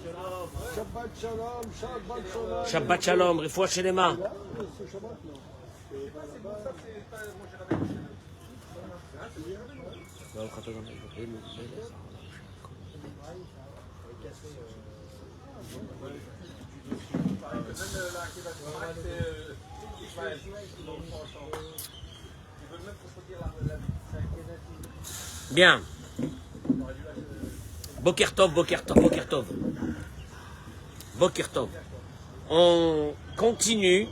Shabbat shalom, Shabbat shalom. Shabbat shalom, refoua shelema. Bien. Boker Tov, Boker Tov, Boker Tov. Boker Tov. On continue.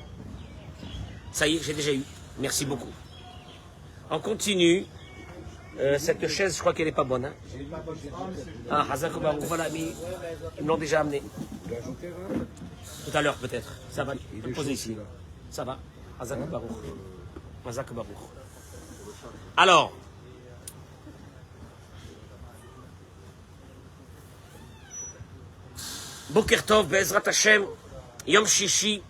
Ça y est, j'ai déjà eu. Merci beaucoup. On continue. Cette chaise, je crois qu'elle n'est pas bonne. Hein? Ah, Hazak Baruch, voilà, mais ils me l'ont déjà amené. Tout à l'heure, peut-être. Ça va, posez ici. Ça va. Hazak Baruch. Hazak Baruch. Alors, Boker Tov, Be'ezrat Hashem, Yom Shishi.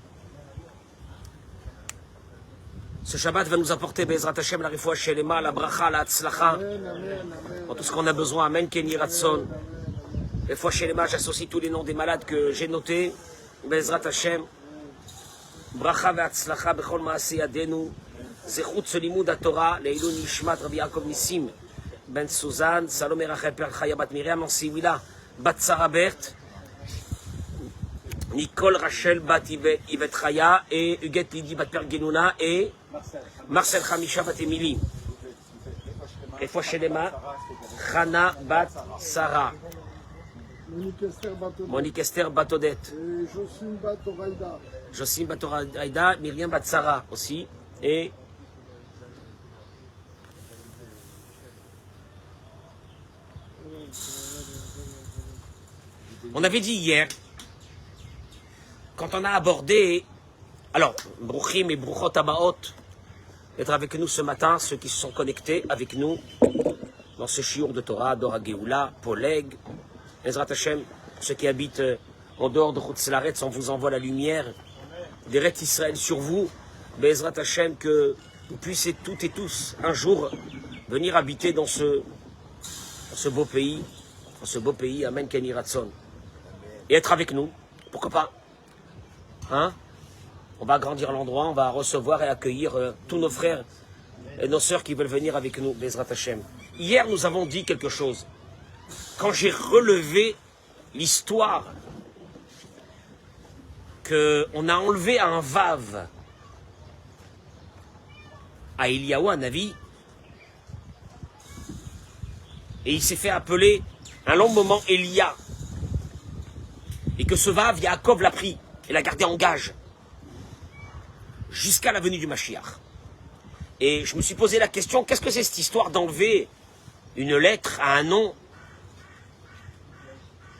Ce Shabbat va nous apporter Be'ezrat Hashem, la refoua shelema, la bracha, la hatzlacha, pour tout ce qu'on a besoin. Amen, Kenny Ratson. Refoua shelema, j'associe tous les noms des malades que j'ai notés. Be'ezrat Hashem, bracha ve'hatzlacha, bechol ma'aseh yadenu, zechut selimud haTorah, le'ilu nishmat Rabbi Yaakov Nissim, ben Suzanne, Salomé Rachel Per Chaya bat Miriam, Nancy Willa, bat Sarah Bert, Nicole Rachel bat Yvette Chaya et Huguette Lydie bat Per Genouna et Marcel Khamisha bat Emily. Et fois chez les mains, Chana bat Sarah. Monique Esther bat Odette. Jocelyne bat Oraïda. Jocelyne bat Oraïda, Myriam bat Sarah aussi. Et on avait dit hier, quand on a abordé, alors, Bruchim et Bruchot Abaot, d'être avec nous ce matin, ceux qui se sont connectés avec nous dans ce shiur de Torah, Dora Geoula, Poleg, Ezrat Hashem, ceux qui habitent en dehors de Chutz Laaretz, on vous envoie la lumière d'Eret Israël sur vous, Ezrat Hashem, que vous puissiez toutes et tous un jour venir habiter dans ce beau pays, Amen Kenny Ratson, et être avec nous, pourquoi pas, hein? On va agrandir l'endroit, on va recevoir et accueillir tous nos frères et nos sœurs qui veulent venir avec nous, Bezrat Hashem. Hier, nous avons dit quelque chose. Quand j'ai relevé l'histoire qu'on a enlevé à un Vav, à Eliyahu, un Navi, et il s'est fait appeler un long moment Elia, et que ce Vav, Yaakov l'a pris et l'a gardé en gage jusqu'à la venue du Mashiach. Et je me suis posé la question, qu'est-ce que c'est cette histoire d'enlever une lettre à un nom?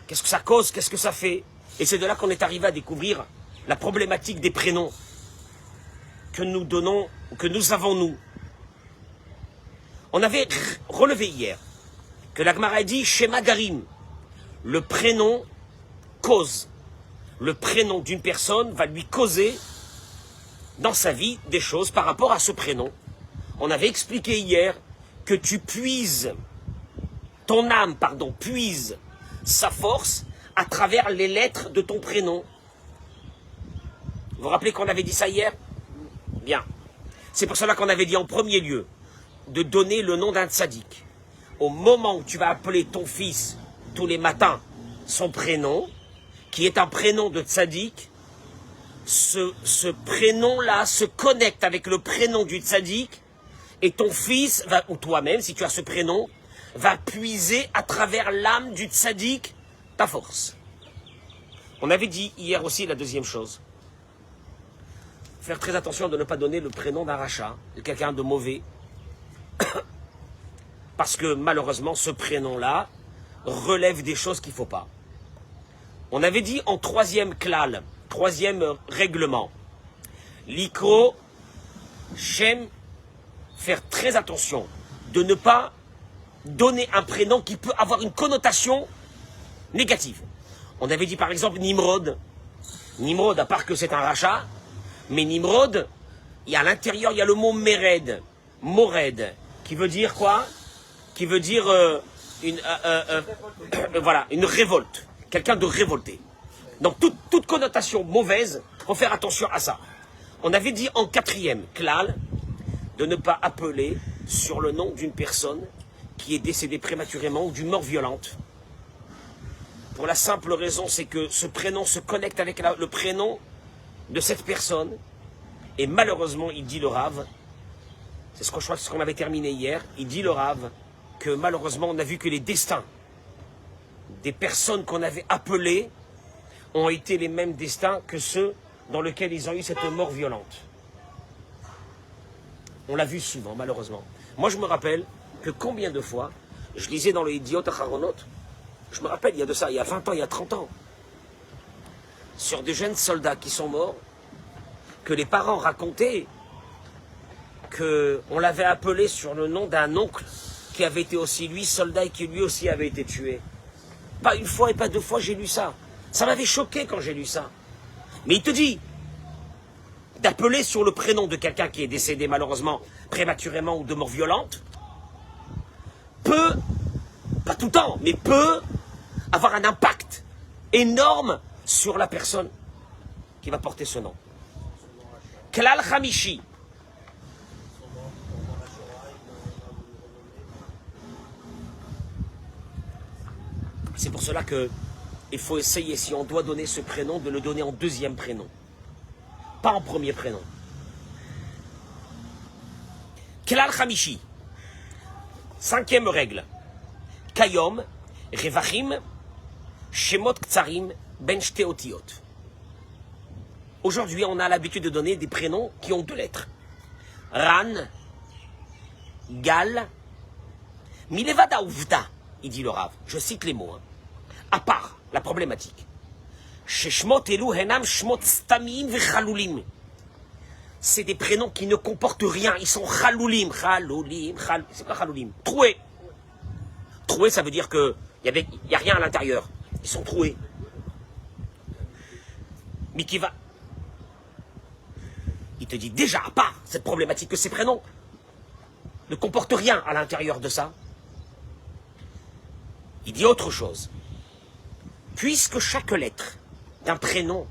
Qu'est-ce que ça cause? Qu'est-ce que ça fait? Et c'est de là qu'on est arrivé à découvrir la problématique des prénoms que nous donnons, que nous avons nous. On avait relevé hier que la Gemara a dit Shema Garim, le prénom cause. Le prénom d'une personne va lui causer dans sa vie des choses par rapport à ce prénom. On avait expliqué hier que tu puises, ton âme, puise sa force à travers les lettres de ton prénom. Vous vous rappelez qu'on avait dit ça hier? Bien. C'est pour cela qu'on avait dit en premier lieu de donner le nom d'un tzaddik. Au moment où tu vas appeler ton fils tous les matins son prénom, qui est un prénom de tzaddik, ce prénom-là se connecte avec le prénom du tzaddik et ton fils, ou toi-même, si tu as ce prénom, va puiser à travers l'âme du tzaddik ta force. On avait dit hier aussi la deuxième chose. Faire très attention de ne pas donner le prénom d'un rachat, de quelqu'un de mauvais. Parce que malheureusement, ce prénom-là relève des choses qu'il ne faut pas. On avait dit en troisième klal, troisième règlement, l'ikro, shem, faire très attention de ne pas donner un prénom qui peut avoir une connotation négative. On avait dit par exemple Nimrod. Nimrod, à part que c'est un rachat, mais Nimrod, à l'intérieur, il y a le mot Mered, Mored, qui veut dire quoi? Qui veut dire voilà, une révolte. quelqu'un de révolté. Donc toute connotation mauvaise, il faut faire attention à ça. On avait dit en quatrième, klal, de ne pas appeler sur le nom d'une personne qui est décédée prématurément ou d'une mort violente. Pour la simple raison, c'est que ce prénom se connecte avec le prénom de cette personne. Et malheureusement, il dit le Rav, c'est ce qu'on avait terminé hier, il dit le Rav, que malheureusement, on a vu que les destins des personnes qu'on avait appelées ont été les mêmes destins que ceux dans lesquels ils ont eu cette mort violente. On l'a vu souvent, malheureusement. Moi, je me rappelle que combien de fois, je lisais dans le Idiot Acharonot, je me rappelle, il y a de ça, il y a 20 ans, il y a 30 ans, sur des jeunes soldats qui sont morts, que les parents racontaient qu'on l'avait appelé sur le nom d'un oncle qui avait été aussi lui soldat et qui lui aussi avait été tué. Pas une fois et pas deux fois, j'ai lu ça. Ça m'avait choqué quand j'ai lu ça. Mais il te dit d'appeler sur le prénom de quelqu'un qui est décédé malheureusement prématurément ou de mort violente peut, pas tout le temps, mais peut avoir un impact énorme sur la personne qui va porter ce nom. Klal Khamishi. C'est pour cela qu'il faut essayer, si on doit donner ce prénom, de le donner en deuxième prénom. Pas en premier prénom. Klal Khamishi. Cinquième règle. Kayom, Revachim, Shemot Ktsarim, Ben Shte Otiot. Aujourd'hui, on a l'habitude de donner des prénoms qui ont deux lettres. Ran, Gal, Milevada Uvda, il dit le Rav. Je cite les mots. À part la problématique. Sheshmot Elu Henam Shmot Stamim Vechalulim. C'est des prénoms qui ne comportent rien. Ils sont chaloulim. C'est pas chaloulim. Troués. Troués, ça veut dire qu'il n'y a rien à l'intérieur. Ils sont troués. Mais qui va. Il te dit déjà, à part cette problématique que ces prénoms ne comportent rien à l'intérieur de ça, il dit autre chose. Puisque chaque lettre d'un prénom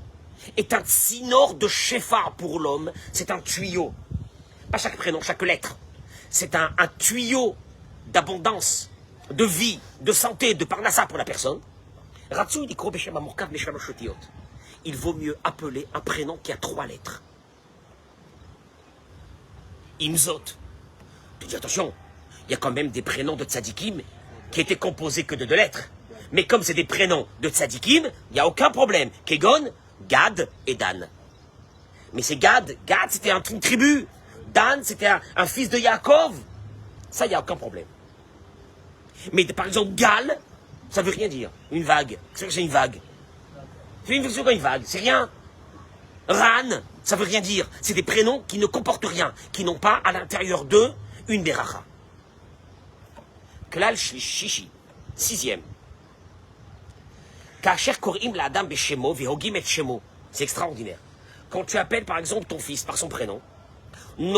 est un tsinor de shefar pour l'homme, c'est un tuyau. Pas chaque prénom, chaque lettre. C'est un tuyau d'abondance, de vie, de santé, de parnassa pour la personne. Il vaut mieux appeler un prénom qui a 3 lettres. Imzot. Tu dis attention, il y a quand même des prénoms de tzadikim qui étaient composés que de 2 lettres. Mais comme c'est des prénoms de tzadikim, il n'y a aucun problème. Kegon, Gad et Dan. Mais c'est Gad. Gad, c'était une tribu. Dan, c'était un fils de Yaakov. Ça, il n'y a aucun problème. Mais par exemple, Gal, ça veut rien dire. Une vague. C'est une vague. C'est une vague. C'est rien. Ran, ça veut rien dire. C'est des prénoms qui ne comportent rien. Qui n'ont pas à l'intérieur d'eux une beracha. Klal Shishi. 6e. C'est extraordinaire. Quand tu appelles par exemple ton fils par son prénom, au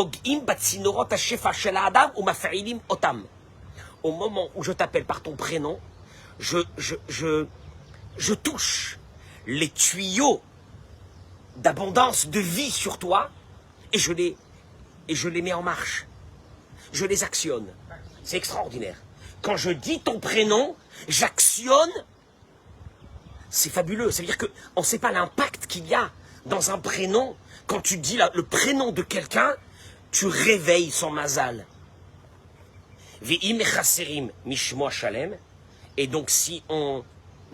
moment où je t'appelle par ton prénom, je touche les tuyaux d'abondance, de vie sur toi, et je les mets en marche. Je les actionne. C'est extraordinaire. Quand je dis ton prénom, j'actionne. C'est fabuleux. Ça veut dire qu'on ne sait pas l'impact qu'il y a dans un prénom. Quand tu dis le prénom de quelqu'un, tu réveilles son mazal. Et donc si on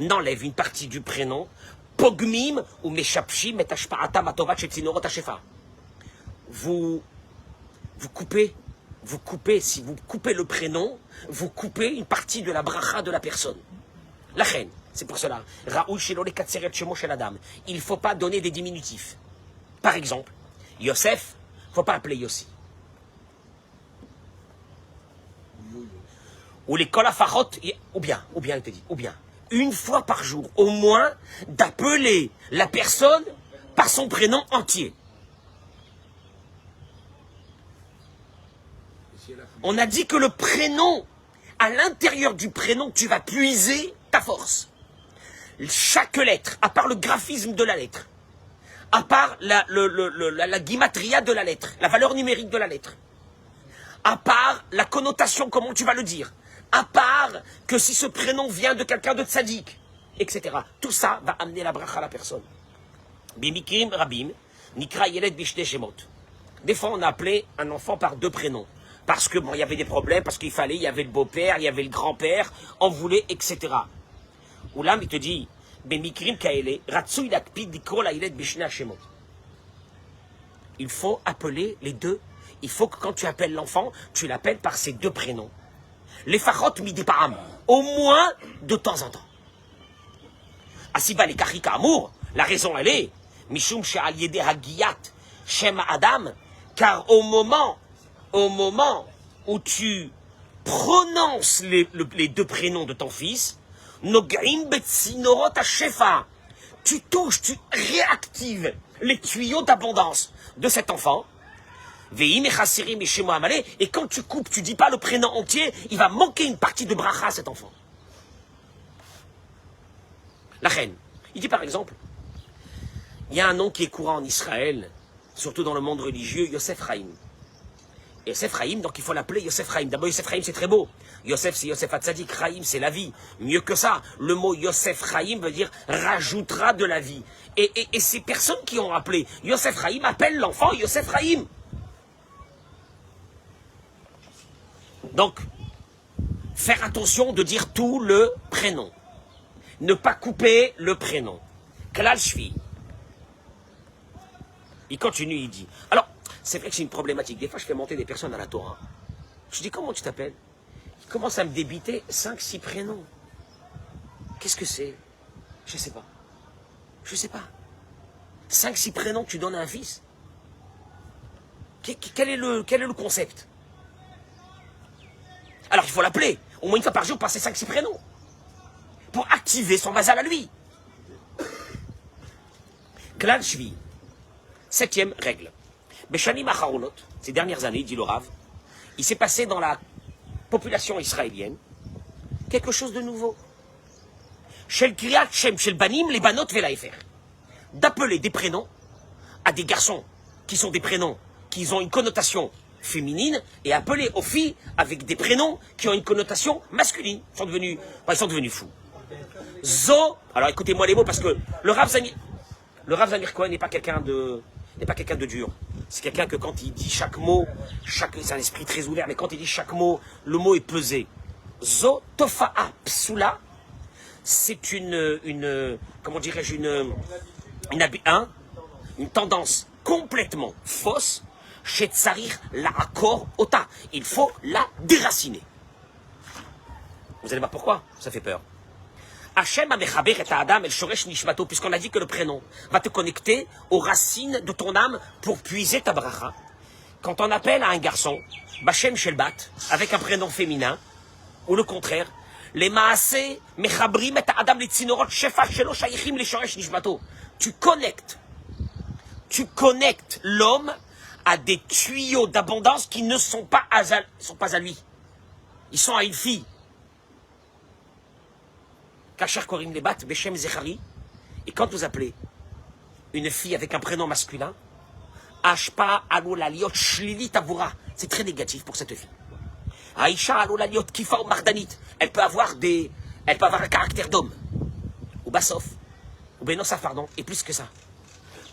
enlève une partie du prénom, pogmim ou meshapshim et ashpa'atam atovat shetzinorot hashefa. Vous coupez, si vous coupez le prénom, vous coupez une partie de la bracha de la personne. La reine. C'est pour cela. Il ne faut pas donner des diminutifs. Par exemple, Yosef, il ne faut pas appeler Yossi. Ou les kolafachot, ou bien, il te dit, une fois par jour, au moins, d'appeler la personne par son prénom entier. On a dit que le prénom, à l'intérieur du prénom, tu vas puiser ta force. chaque lettre, à part le graphisme de la lettre, à part la guimatria de la lettre, la valeur numérique de la lettre, à part la connotation, comment tu vas le dire, à part que si ce prénom vient de quelqu'un de tzaddik, etc. Tout ça va amener la bracha à la personne. Bimikrim rabim, nikra yeled bishte shemot. Des fois, on a appelé un enfant par 2 prénoms. Parce que, bon, il y avait des problèmes, parce qu'il fallait, il y avait le beau-père, il y avait le grand-père, on voulait, etc. Oulam, il te dit, Bimikrim kaele, ratsuy lakpid dikro la yeled bishne shemot. Il faut appeler les 2. Il faut que quand tu appelles l'enfant, tu l'appelles par ses 2 prénoms. Les fachot midi param, au moins de temps en temps. Asiba les kachika amour, la raison elle est, mishum she'al yedeh hagiyat shem adam, car au moment où tu prononces les 2 prénoms de ton fils, nogrim betzinorot hashefa, tu touches, tu réactives les tuyaux d'abondance de cet enfant. Et quand tu coupes, tu dis pas le prénom entier, il va manquer une partie de bracha à cet enfant. La reine. Il dit par exemple, il y a un nom qui est courant en Israël, surtout dans le monde religieux, Yosef Chaim. Yosef Chaim, donc il faut l'appeler Yosef Chaim. D'abord, Yosef Chaim, c'est très beau. Yosef, c'est Yosef Hatzadik, Chaim, c'est la vie. Mieux que ça, le mot Yosef Chaim veut dire rajoutera de la vie. Et ces personnes qui ont appelé Yosef Chaim appellent l'enfant Yosef Chaim. Donc, faire attention de dire tout le prénom. Ne pas couper le prénom. Klal Shvi. Il continue, il dit. Alors, c'est vrai que c'est une problématique. Des fois, je fais monter des personnes à la Torah. Je dis, comment tu t'appelles? Il commence à me débiter 5-6 prénoms. Qu'est-ce que c'est? Je sais pas. Je sais pas. 5-6 prénoms que tu donnes à un fils. Quel est le concept? Alors il faut l'appeler, au moins une fois par jour, passer 5-6 prénoms, pour activer son basal à lui. Klal Shvi, 7e règle. Beshanim Acharonot, ces dernières années, dit le Rav, il s'est passé dans la population israélienne quelque chose de nouveau. Shel Kriyat Shem Shel Banim, les Banot Velaefer. D'appeler des prénoms à des garçons qui sont des prénoms qui ont une connotation féminine et appeler aux filles avec des prénoms qui ont une connotation masculine. Ils sont devenus fous. Zo, alors écoutez-moi les mots parce que le Rav Zamir Cohen n'est pas quelqu'un de dur. C'est quelqu'un que quand il dit chaque mot, c'est un esprit très ouvert, mais quand il dit chaque mot, le mot est pesé. Zo tofa'a psula, c'est comment dirais-je, une tendance complètement fausse. Chez Tsarir, la accord ota. Il faut la déraciner. Vous allez voir pourquoi? Ça fait peur. Hachem amechaber et Adam el shoresh nishmato, puisqu'on a dit que le prénom va te connecter aux racines de ton âme pour puiser ta bracha. Quand on appelle à un garçon, Bachem Shelbat, avec un prénom féminin, ou le contraire, les maaseh mechabrim et Adam les tzinorot shefa shelo shayichim le shoresh nishmato. Tu connectes l'homme à des tuyaux d'abondance qui ne sont pas à lui. Ils sont à une fille. Kacher Korim Lebat, Beshem Zechari. Et quand vous appelez une fille avec un prénom masculin, Ashpa Alolaliot Shlilit Avura. C'est très négatif pour cette fille. Aïcha Alolaliot Kifa ou Mardanit. Elle peut avoir un caractère d'homme. Ou Bassof. Ou Benosaf, pardon. Et plus que ça.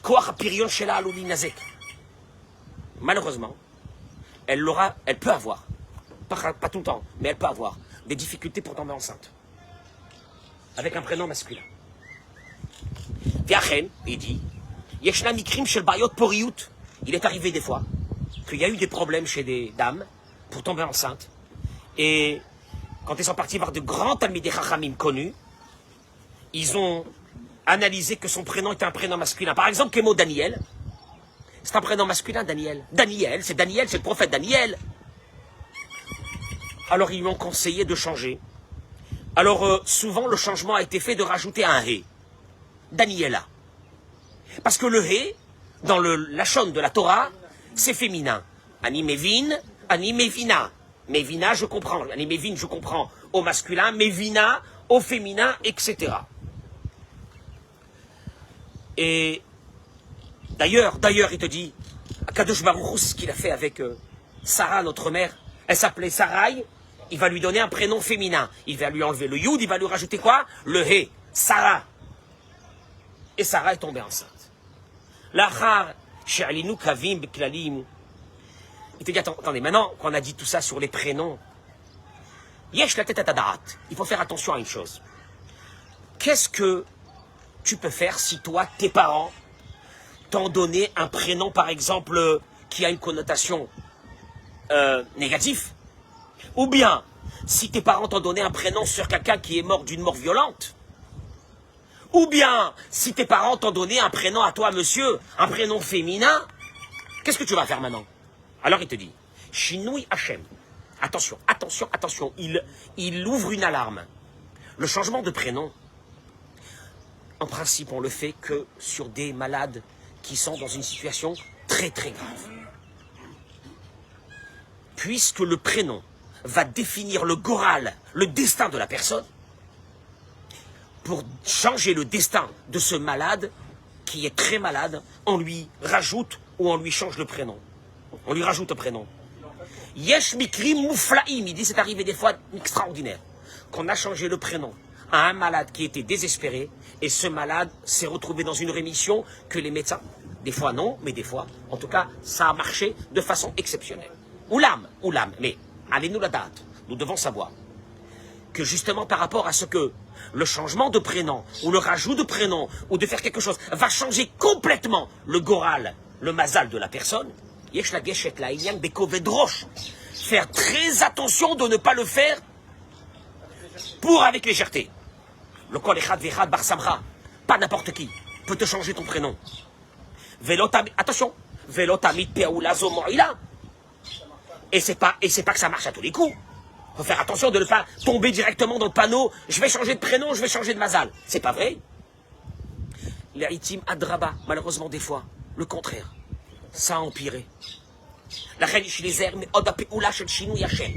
Koach Pirion Shela Aloli Nazek. Malheureusement, elle peut avoir, pas tout le temps, mais elle peut avoir des difficultés pour tomber enceinte. Avec un prénom masculin. Viachen, il dit, Yeshna Mikrim Shel Bayot Poriout. Il est arrivé des fois qu'il y a eu des problèmes chez des dames pour tomber enceinte. Et quand ils sont partis voir de grands Talmidei Chachamim connus, ils ont analysé que son prénom était un prénom masculin. Par exemple, Kemo Daniel. C'est un prénom masculin, Daniel. Daniel, c'est le prophète Daniel. Alors ils lui ont conseillé de changer. Alors souvent le changement a été fait de rajouter un hé. Daniela. Parce que le hé, dans le lachon de la Torah, c'est féminin. Ani Mevin, Ani Mevina. Mevina, je comprends. Ani Mevin, je comprends au masculin. Mevina, au féminin, etc. Et d'ailleurs, il te dit, Kadosh Baruch Hu, ce qu'il a fait avec Sarah, notre mère, elle s'appelait Sarai, il va lui donner un prénom féminin. Il va lui enlever le Yud, il va lui rajouter quoi? Le He, Sarah. Et Sarah est tombée enceinte. L'achar, she'alinu kavim beklalim. Il te dit, attendez, maintenant qu'on a dit tout ça sur les prénoms, yesh la tête à tadarat. Il faut faire attention à une chose. Qu'est-ce que tu peux faire si toi, tes parents, t'ont donné un prénom, par exemple, qui a une connotation négative? Ou bien, si tes parents t'ont donné un prénom sur quelqu'un qui est mort d'une mort violente? Ou bien, si tes parents t'ont donné un prénom à toi, monsieur, un prénom féminin, qu'est-ce que tu vas faire maintenant? Alors il te dit, Shinoui Hachem. Attention, attention, attention, il ouvre une alarme. Le changement de prénom, en principe, on le fait que sur des malades qui sont dans une situation très très grave. Puisque le prénom va définir le goral, le destin de la personne, pour changer le destin de ce malade qui est très malade, on lui rajoute ou on lui change le prénom. On lui rajoute un prénom. Yesh mikrim mouflaim, il dit c'est arrivé des fois extraordinaire, qu'on a changé le prénom à un malade qui était désespéré, et ce malade s'est retrouvé dans une rémission que les médecins, des fois non, mais des fois, en tout cas, ça a marché de façon exceptionnelle. Oulam, mais allez-nous la date, nous devons savoir que justement par rapport à ce que le changement de prénom, ou le rajout de prénom, ou de faire quelque chose, va changer complètement le goral, le mazal de la personne, yesh la geshet la inyan bekoved rosh. Faire très attention de ne pas le faire pour avec légèreté. Le kol echad vechad bar samra, pas n'importe qui peut te changer ton prénom. Attention, velotamit peoulazo moila. Et c'est pas que ça marche à tous les coups. Faut faire attention de ne pas tomber directement dans le panneau. Je vais changer de prénom, je vais changer de mazal. C'est pas vrai. L'aitim adraba, malheureusement des fois, le contraire. Ça a empiré. La reine Shilezer, mais odapeoula shel shinu yachem.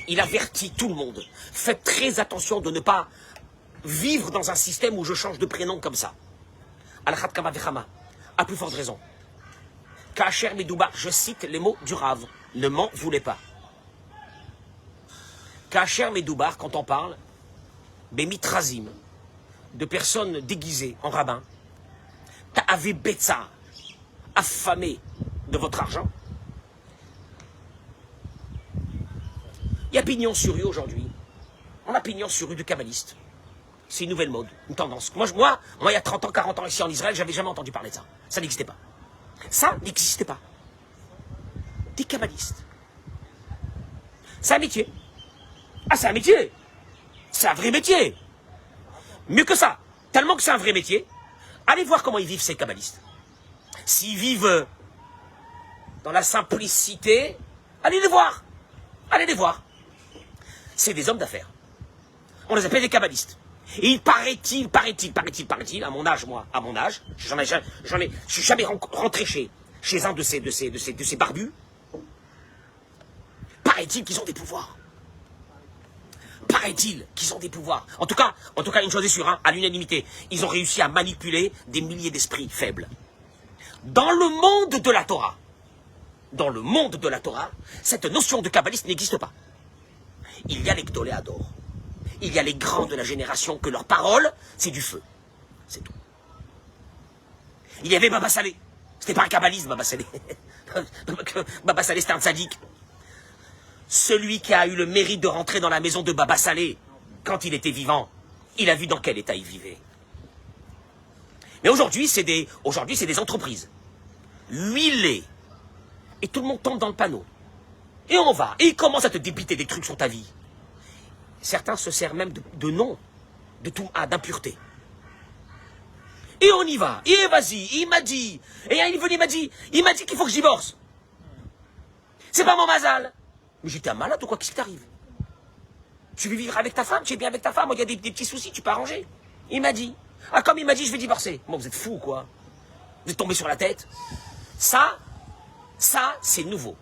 Il avertit tout le monde. Faites très attention de ne pas vivre dans un système où je change de prénom comme ça. Al-Khat Kama Vechama, à plus forte raison. Kacher Medouba, je cite les mots du Rav, ne m'en voulez pas. Kacher Medouba, quand on parle, Bemitrazim, de personnes déguisées en rabbin, Ta'avé Betsa, affamés de votre argent. Il y a pignon sur rue aujourd'hui. On a pignon sur rue de kabbaliste. C'est une nouvelle mode, une tendance. Moi, il y a 30 ans, 40 ans ici en Israël, j'avais jamais entendu parler de ça. Ça n'existait pas. Ça n'existait pas. Des kabbalistes. C'est un métier. Ah, c'est un métier. C'est un vrai métier. Mieux que ça. Tellement que c'est un vrai métier. Allez voir comment ils vivent, ces kabbalistes. S'ils vivent dans la simplicité, allez les voir. Allez les voir. C'est des hommes d'affaires. On les appelle des kabbalistes. Et il paraît-il, à mon âge, je suis jamais rentré chez un de ces barbus. Paraît-il qu'ils ont des pouvoirs. Paraît-il qu'ils ont des pouvoirs. En tout cas, une chose est sûre, hein, à l'unanimité, ils ont réussi à manipuler des milliers d'esprits faibles. Dans le monde de la Torah, cette notion de kabbaliste n'existe pas. Il y a les Gdolé Ador. Il y a les grands de la génération que leur parole, c'est du feu. C'est tout. Il y avait Baba Salé. C'était pas un kabbaliste, Baba Salé. Baba Salé, c'était un tzaddik. Celui qui a eu le mérite de rentrer dans la maison de Baba Salé, quand il était vivant, il a vu dans quel état il vivait. Mais aujourd'hui, c'est des entreprises. Huilées. Et tout le monde tombe dans le panneau. Et on va. Et il commence à te débiter des trucs sur ta vie. Certains se servent même de noms, de tout, d'impureté. Et on y va. Et vas-y, il m'a dit. Et il est venu, il m'a dit qu'il faut que je divorce. C'est pas mon mazal. Mais j'étais un malade ou quoi? Qu'est-ce qui t'arrive? Tu veux vivre avec ta femme? Tu es bien avec ta femme? Il y a des petits soucis, tu peux arranger. Il m'a dit. Ah, comme il m'a dit, je vais divorcer. Bon, vous êtes fous, quoi. Vous êtes tombé sur la tête. Ça, c'est nouveau.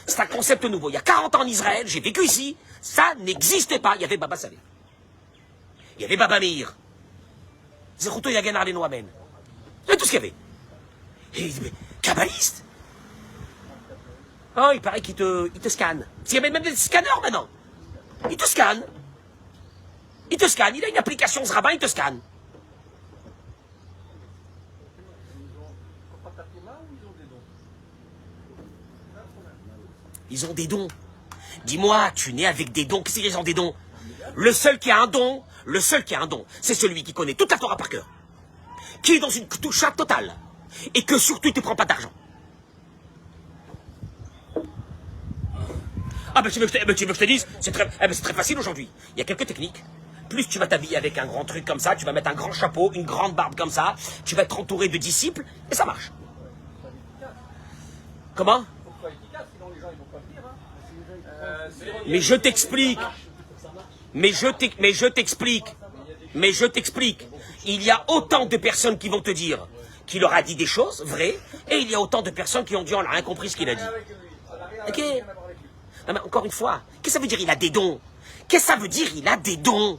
C'est un concept nouveau. Il y a 40 ans en Israël, j'ai vécu ici, ça n'existait pas. Il y avait Baba Salé. Il y avait Baba Meir. Zechuto Yagen Alenu Amen. C'est tout ce qu'il y avait. Et il dit, mais, kabbaliste? Oh, il paraît qu'il te scanne. Il y a même des scanners maintenant. Il te scanne. Il te scanne. Il a une application, ce rabbin, il te scanne. Ils ont des dons. Dis-moi, tu nais avec des dons. Qu'est-ce qu'ils ont des dons? Le seul qui a un don, c'est celui qui connaît toute la Torah par cœur. Qui est dans une toucha totale. Et que surtout, il ne te prend pas d'argent. Ah ben tu veux que je te dise, c'est très facile aujourd'hui. Il y a quelques techniques. Plus tu vas t'habiller avec un grand truc comme ça, tu vas mettre un grand chapeau, une grande barbe comme ça, tu vas être entouré de disciples, et ça marche. Comment? Mais je t'explique. Mais je t'explique. Il y a autant de personnes qui vont te dire qu'il leur a dit des choses vraies, et il y a autant de personnes qui ont dit on n'a rien compris ce qu'il a dit. Ok? Non, mais encore une fois, qu'est-ce que ça veut dire il a des dons? Qu'est-ce que ça veut dire il a des dons?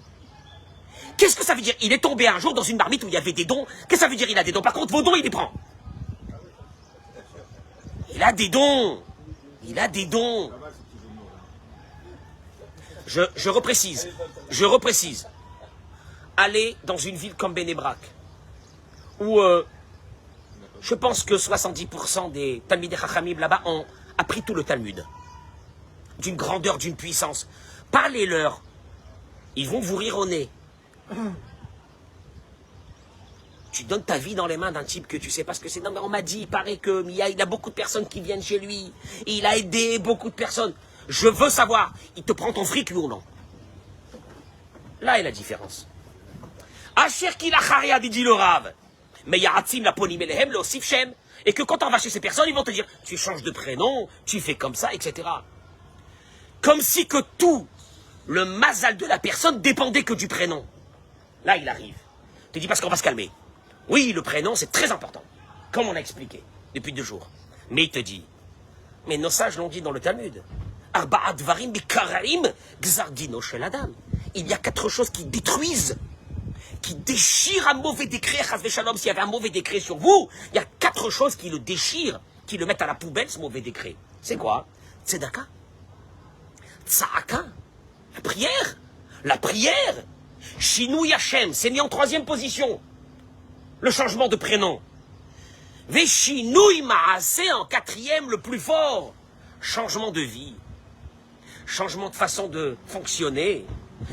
Qu'est-ce que ça veut dire? Il est tombé un jour dans une marmite où il y avait des dons. Qu'est-ce que ça veut dire il a des dons? Par contre, vos dons, il les prend. Il a des dons. Il a des dons. Je reprécise. Allez dans une ville comme Bénébrac, où je pense que 70% des Talmidei Chachamim là-bas ont appris tout le Talmud. D'une grandeur, d'une puissance. Parlez-leur. Ils vont vous rire au nez. Tu donnes ta vie dans les mains d'un type que tu sais pas ce que c'est. Non mais on m'a dit, il paraît qu'il y a beaucoup de personnes qui viennent chez lui. Et il a aidé beaucoup de personnes. Je veux savoir, il te prend ton fric lui ou non? Là est la différence. Asher ki lacharia dit le Rav. Mais ya'atzim la ponim elehem le osif shem. Et que quand on va chez ces personnes, ils vont te dire, tu changes de prénom, tu fais comme ça, etc. Comme si que tout le mazal de la personne dépendait que du prénom. Là, il arrive. Il te dit parce qu'on va se calmer. Oui, le prénom, c'est très important. Comme on a expliqué depuis 2 jours. Mais il te dit, mais nos sages l'ont dit dans le Talmud. Arba'at dvarim bikaraim gzardino shel adam. Il y a 4 choses qui détruisent, qui déchirent un mauvais décret. Chas shalom, s'il y avait un mauvais décret sur vous, il y a 4 choses qui le déchirent, qui le mettent à la poubelle, ce mauvais décret. C'est quoi? Tzedaka. Tza'aka, la prière, Shinui Hashem, c'est mis en 3e position, le changement de prénom. Veshinui Maaseh en 4e, le plus fort, changement de vie, changement de façon de fonctionner,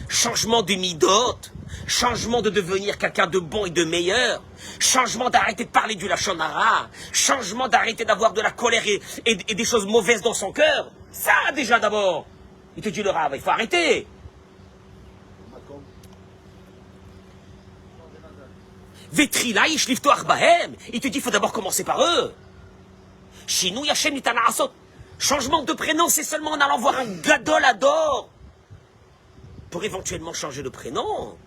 changement de midot, changement de devenir quelqu'un de bon et de meilleur, changement d'arrêter de parler du lachon hara, changement d'arrêter d'avoir de la colère et des choses mauvaises dans son cœur. Ça déjà d'abord. Il te dit le Rav, il faut arrêter. Vetrila yishlifto arbahem. Il te dit il faut d'abord commencer par eux. Shinou yachem nitana asot. Changement de prénom, c'est seulement en allant voir un gadol ador pour éventuellement changer de prénom.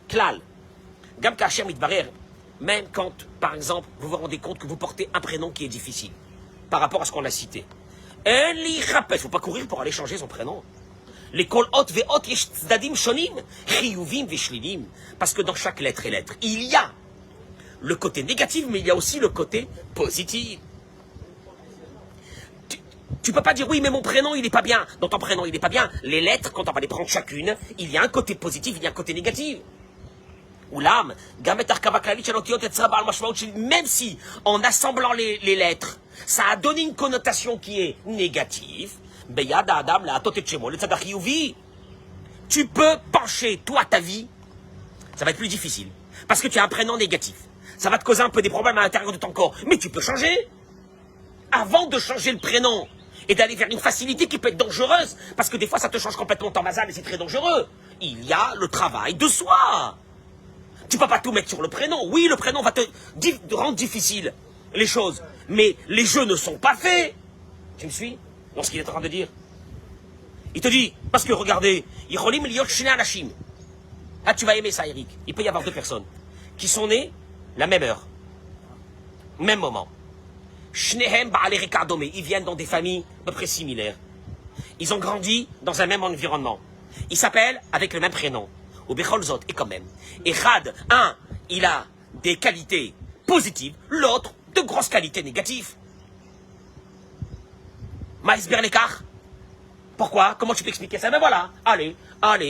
Klal. Gam kachem mitbarer. Même quand, par exemple, vous vous rendez compte que vous portez un prénom qui est difficile par rapport à ce qu'on a cité. Il ne faut pas courir pour aller changer son prénom. Les kol hot ve hot yesh tzdadim shonim, chiyuvim ve shlilim. Parce que dans chaque lettre et lettre, il y a le côté négatif, mais il y a aussi le côté positif. Tu peux pas dire oui, mais mon prénom il est pas bien. Dans ton prénom il est pas bien. Les lettres, quand on va les prendre chacune, il y a un côté positif, il y a un côté négatif. Oulam, même si en assemblant les lettres, ça a donné une connotation qui est négative, tu peux pencher, toi, ta vie, ça va être plus difficile. Parce que tu as un prénom négatif. Ça va te causer un peu des problèmes à l'intérieur de ton corps. Mais tu peux changer. Avant de changer le prénom et d'aller vers une facilité qui peut être dangereuse, parce que des fois ça te change complètement ton mazal et c'est très dangereux. Il y a le travail de soi. Tu peux pas tout mettre sur le prénom. Oui, le prénom va te rendre difficile les choses. Mais les jeux ne sont pas faits. Tu me suis? Dans ce qu'il est en train de dire. Il te dit, parce que regardez, ah, tu vas aimer ça, Eric. Il peut y avoir 2 personnes qui sont nées la même heure, même moment. Ils viennent dans des familles à peu près similaires. Ils ont grandi dans un même environnement. Ils s'appellent avec le même prénom. Et quand même. Et Khad, il a des qualités positives, l'autre de grosses qualités négatives. Maïsber l'écart. Pourquoi? Comment tu peux expliquer ça? Ben voilà, allez,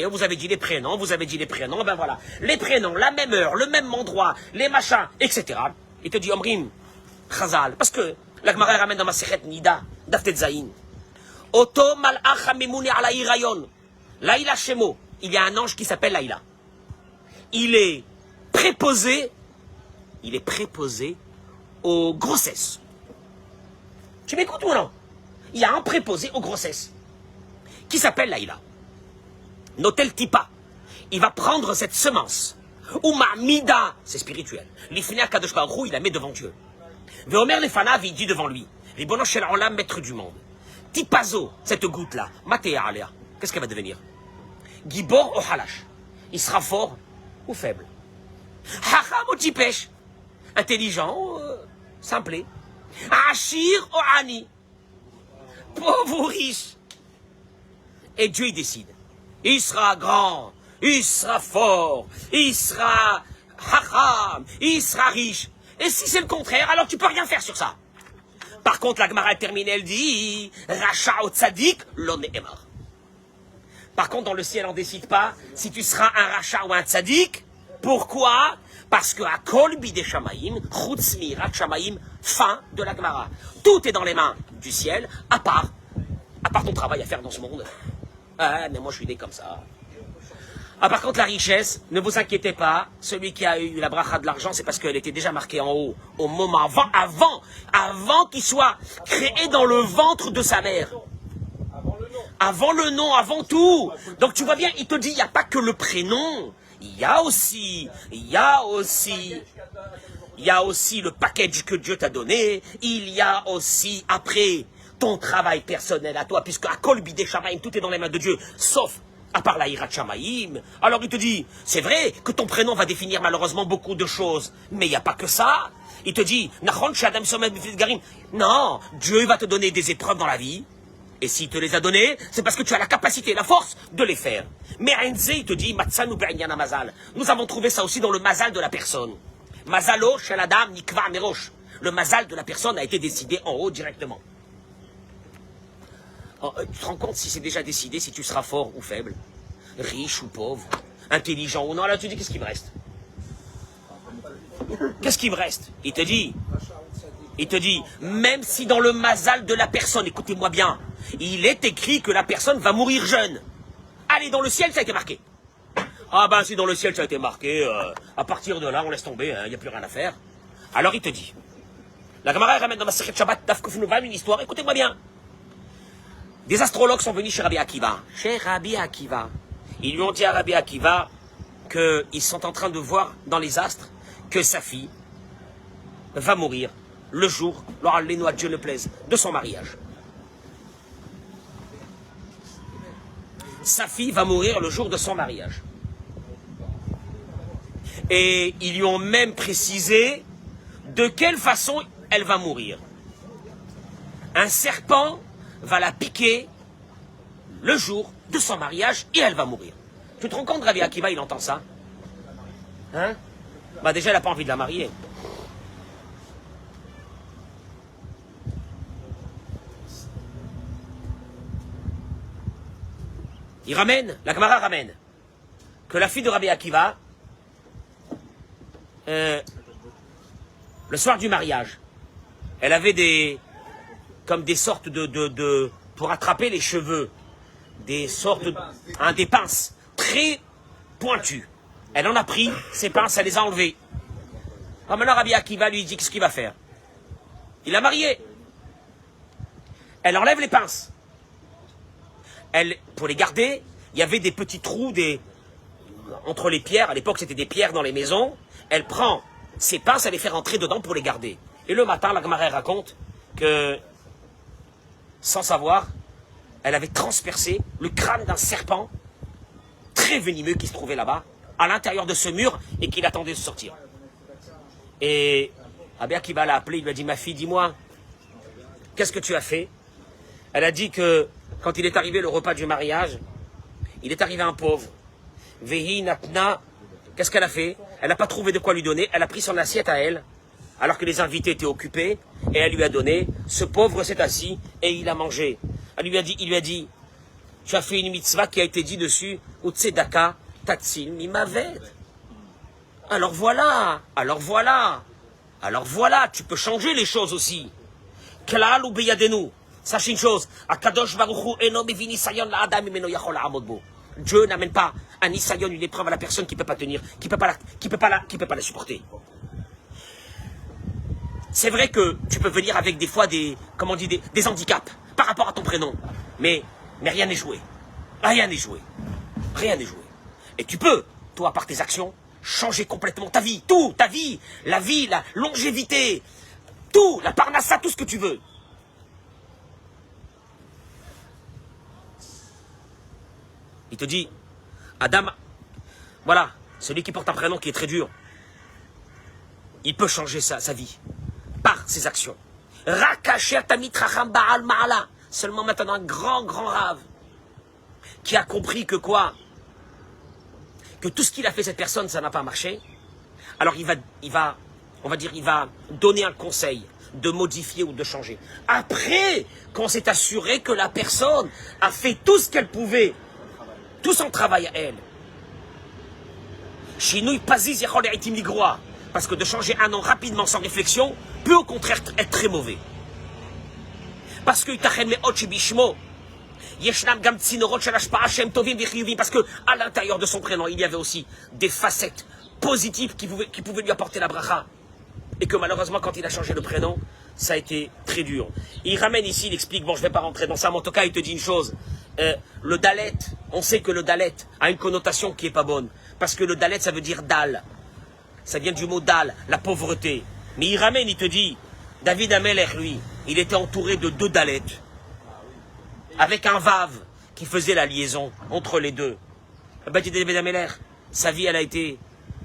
vous avez dit les prénoms, ben voilà. Les prénoms, la même heure, le même endroit, les machins, etc. Il te dit Omrim, Chazal, parce que la Gemara ramène dans ma Sechet Nida, Daftet Zayin. Oto malach hamimouni ala irayon. Laïla Shemo, il y a un ange qui s'appelle Laïla. Il est préposé aux grossesses. Tu m'écoutes ou non? Il y a un préposé aux grossesses qui s'appelle Laïla. Notel Tipa. Il va prendre cette semence. Ouma Mida, c'est spirituel. L'Ifnia Kadosh Baruch Hu, il la met devant Dieu. Veomer Lefanav, il dit devant lui. Ribono Shel Olam, maître du monde. Tipazo, cette goutte-là, Matéa Alea, qu'est-ce qu'elle va devenir? Gibor ou Halash. Il sera fort ou faible. Hacham ou Tipesh. Intelligent, simplé. Achir ou Ani. Pauvre ou riche. Et Dieu, il décide. Il sera grand, il sera fort, il sera hacham, il sera riche. Et si c'est le contraire, alors tu peux rien faire sur ça. Par contre, la Gemara terminée, elle dit Racha ou Tzadik, l'on est mort. Par contre, dans le ciel, on ne décide pas si tu seras un Racha ou un Tzadik. Pourquoi? Parce que à Kol Bide Shamaim, Chutz Mirat Shamaim, fin de la Gemara. Tout est dans les mains du ciel, à part ton travail à faire dans ce monde. Ah, mais moi je suis né comme ça. Ah, par contre, la richesse, ne vous inquiétez pas, celui qui a eu la bracha de l'argent, c'est parce qu'elle était déjà marquée en haut, au moment avant qu'il soit créé dans le ventre de sa mère. Avant le nom, avant tout. Donc tu vois bien, il te dit, il n'y a pas que le prénom, il y a aussi le package que Dieu t'a donné, il y a aussi, après, ton travail personnel à toi, puisque à Kol Bidei Shamaim, tout est dans les mains de Dieu, sauf à part la Hirat Shamaim. Alors il te dit, c'est vrai que ton prénom va définir malheureusement beaucoup de choses, mais il n'y a pas que ça. Il te dit, Nachon Shadam Somed Garim. Non, Dieu va te donner des épreuves dans la vie, et s'il te les a données, c'est parce que tu as la capacité, la force de les faire. Mais Enze, il te dit, Matsanu Be'inyan Mazal. Nous avons trouvé ça aussi dans le mazal de la personne. Mazalo Shaladam Nikva Merosh. Le mazal de la personne a été décidé en haut directement. Oh, tu te rends compte si c'est déjà décidé, si tu seras fort ou faible, riche ou pauvre, intelligent ou non? Là, tu dis, qu'est-ce qui me reste? Qu'est-ce qui me reste? Il te dit, même si dans le mazal de la personne, écoutez-moi bien, il est écrit que la personne va mourir jeune. Allez, dans le ciel, ça a été marqué. Ah ben, si dans le ciel, ça a été marqué, à partir de là, on laisse tomber, il n'y a plus rien à faire. Alors, il te dit, la Gemara ramène dans ma Sechet Shabbat, Daf Kuf Nuvav, une histoire, écoutez-moi bien. Des astrologues sont venus chez Rabbi Akiva. Ils lui ont dit à Rabbi Akiva qu'ils sont en train de voir dans les astres que sa fille va mourir le jour, lors les noix de Dieu ne plaise, de son mariage. Sa fille va mourir le jour de son mariage. Et ils lui ont même précisé de quelle façon elle va mourir. Un serpent va la piquer le jour de son mariage et elle va mourir. Tu te rends compte, Rabbi Akiva, il entend ça? Hein? Bah déjà, il n'a pas envie de la marier. Il ramène, la Gemara ramène, que la fille de Rabbi Akiva, le soir du mariage, elle avait des sortes pour attraper les cheveux, des pinces très pointues. Elle en a pris, ces pinces, elle les a enlevées. Alors maintenant, Rabbi Akiva lui dit, qu'est-ce qu'il va faire? Il l'a mariée. Elle enlève les pinces. Pour les garder, il y avait des petits trous entre les pierres. À l'époque, c'était des pierres dans les maisons. Elle prend ses pinces, elle les fait rentrer dedans pour les garder. Et le matin, la Gemara raconte que, sans savoir, elle avait transpercé le crâne d'un serpent très venimeux qui se trouvait là-bas, à l'intérieur de ce mur, et qui l'attendait de sortir. Et Rabbi Akiva l'a appelé, il lui a dit, ma fille, dis-moi, qu'est-ce que tu as fait? Elle a dit que, quand il est arrivé le repas du mariage, il est arrivé un pauvre. Vehi Natna, qu'est-ce qu'elle a fait? Elle n'a pas trouvé de quoi lui donner, elle a pris son assiette à elle, alors que les invités étaient occupés, et elle lui a donné. Ce pauvre s'est assis et il a mangé. Il lui a dit, tu as fait une mitzvah qui a été dit dessus, Utsedaka Tatsil Mimaved. Alors voilà, tu peux changer les choses aussi. Klal ou beyadenu. Sachez une chose, Akadosh Baruch Hu eno mevi nisayon la'adam mimeno yachol la'amod bo. Dieu n'amène pas un nisayon, une épreuve à la personne qui peut pas tenir, qui peut pas la supporter. C'est vrai que tu peux venir avec des fois des handicaps par rapport à ton prénom, mais rien n'est joué. Rien n'est joué. Et tu peux, toi, par tes actions, changer complètement ta vie, tout, ta vie, la longévité, tout, la parnassa, tout ce que tu veux. Il te dit, Adam, voilà, celui qui porte un prénom qui est très dur, il peut changer sa vie par ses actions. Rakasher tamit racham ba'al ma'ala. Seulement maintenant un grand rave qui a compris que quoi? Que tout ce qu'il a fait cette personne, ça n'a pas marché. Alors il va donner un conseil de modifier ou de changer. Après qu'on s'est assuré que la personne a fait tout ce qu'elle pouvait, tout son travail à elle. Shinui paziz yachol leitim ligroa. Parce que de changer un nom rapidement sans réflexion peut au contraire être très mauvais. Parce que parce que à l'intérieur de son prénom, il y avait aussi des facettes positives qui pouvaient lui apporter la bracha. Et que malheureusement, quand il a changé le prénom, ça a été très dur. Il ramène ici, il explique, bon, je ne vais pas rentrer dans ça, mais en tout cas, il te dit une chose. Le dalet, on sait que le dalet a une connotation qui n'est pas bonne. Parce que le dalet, ça veut dire dal. Ça vient du mot dal, la pauvreté. Mais il ramène, il te dit, David Amelech, lui, il était entouré de 2 dalettes. Avec un vav qui faisait la liaison entre les deux. David Amelech, sa vie, elle a été...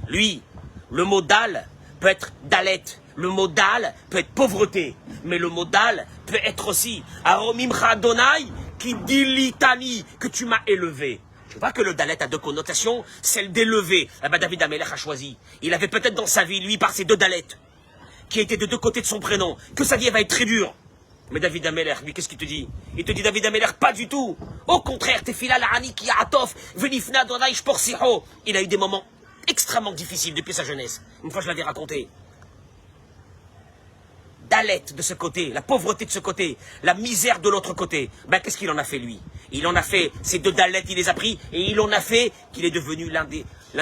Lui, le mot dal peut être dalet. Le mot dal peut être pauvreté. Mais le mot dal peut être aussi Aromimcha Adonai qui dit litani, que tu m'as élevé. Tu vois que le dalet a 2 connotations, celle d'élever. David Amelech a choisi. Il avait peut-être dans sa vie, lui, par ces 2 dalettes, qui étaient de 2 côtés de son prénom, que sa vie va être très dure. Mais David Amelech, lui, qu'est-ce qu'il te dit? Il te dit, David Amelech, pas du tout. Au contraire, Tefila la'ani ki ya'atof, venifna Adonai shporsiho. Il a eu des moments extrêmement difficiles depuis sa jeunesse. Une fois, je l'avais raconté. Dalet de ce côté, la pauvreté de ce côté, la misère de l'autre côté. Qu'est-ce qu'il en a fait, lui? Il en a fait, ces 2 dalets, il les a pris, et il en a fait qu'il est devenu l'un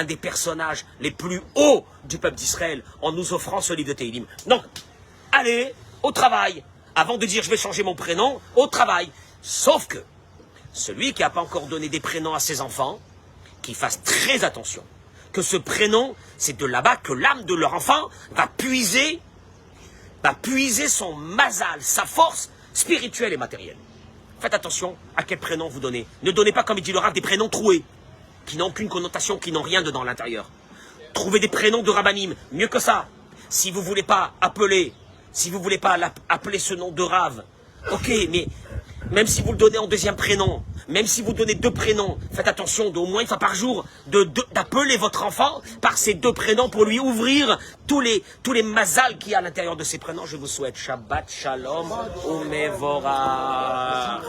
des personnages les plus hauts du peuple d'Israël, en nous offrant ce livre de Tehillim. Donc, allez, au travail. Avant de dire je vais changer mon prénom, au travail. Sauf que, celui qui n'a pas encore donné des prénoms à ses enfants, qu'il fasse très attention. Que ce prénom, c'est de là-bas que l'âme de leur enfant va puiser son mazal, sa force spirituelle et matérielle. Faites attention à quel prénom vous donnez. Ne donnez pas, comme il dit le Rav, des prénoms troués, qui n'ont aucune connotation, qui n'ont rien dedans à l'intérieur. Trouvez des prénoms de rabbanim, mieux que ça. Si vous ne voulez pas appeler ce nom de Rav, ok, mais même si vous le donnez en 2e prénom, même si vous donnez 2 prénoms, faites attention d'au moins une fois par jour d'appeler votre enfant par ces 2 prénoms pour lui ouvrir tous les mazals qu'il y a à l'intérieur de ces prénoms. Je vous souhaite Shabbat Shalom ou Mevorach.